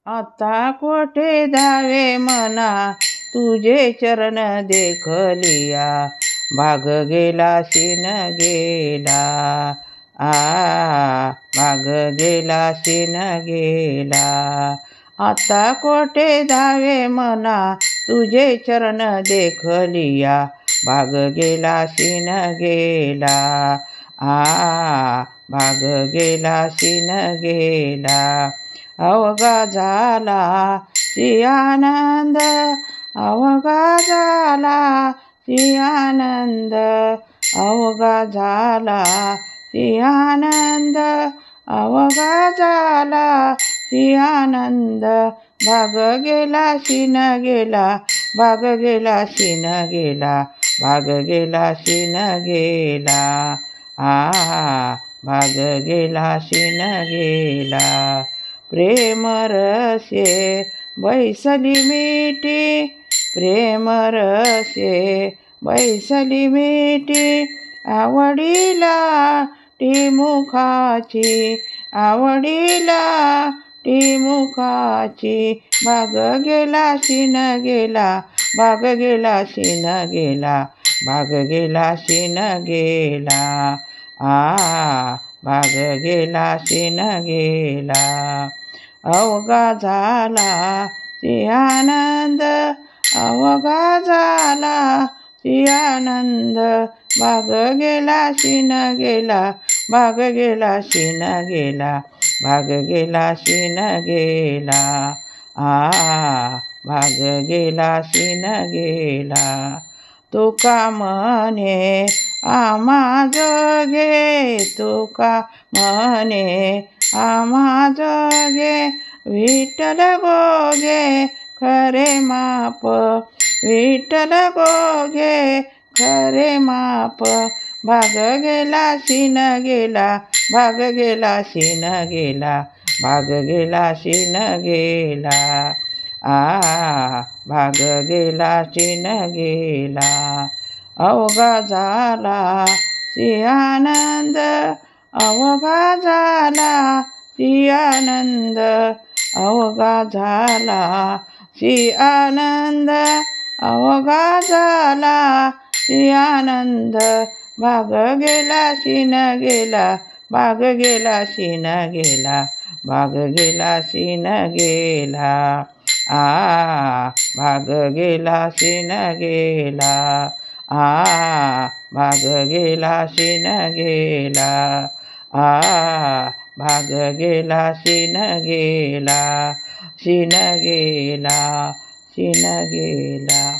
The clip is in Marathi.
आता कोठे धावे मना तुझे चरण देखलिया, भाग गेला शिन गेला. भाग गेला शिन गेला. आता कोठे धावे मना तुझे चरण देखलिया, भाग गेला शिन गेला. भाग गेला शिन गेला. अवघा झाला श्री आनंद, अवघा झाला श्री आनंद, अवघा झाला श्री आनंद, अवघा झाला श्री आनंद. भाग गेला शिन गेला, भाग गेला शिन गेला, भाग गेला शिन गेला. भाग गेला शिन गेला. प्रेम रसे बैसली मिठी, प्रेम रसे बैसली मिठी, आवडीला ती मुखाची, आवडीला ती मुखाची. भाग गेला शिन गेला, भाग गेला शिन गेला, भाग गेला शिन गेला. भाग गेला शिन गेला. अवघा झाला श्री आनंद, अवघा झाला श्री आनंद. भाग गेला शिन गेला, भाग गेला शिन गेला, भाग गेला शिन गेला. भाग गेला शिन गेला. तुका म्हणे आम्हा जोगे, तुका म्हणे आम्हा जोगे, विठ्ठल गोगे खरे माप, विठ्ठल गोगे खरे माप. भाग गेला शिन गेला, भाग गेला शिन गेला, भाग गेला शिन गेला. भाग गेला शिन गेला. अवघा झाला श्री आनंद, अवघा झाला श्री आनंद, अवघा झाला श्री आनंद, अवघा झाला श्री आनंद. भाग गेला शिन गेला, भाग गेला शिन गेला, भाग गेला शिन गेला. भाग गेला शिन गेला. भाग गेला शिन गेला. भाग गेला शिन गेला, शिन गेला, शिन गेला.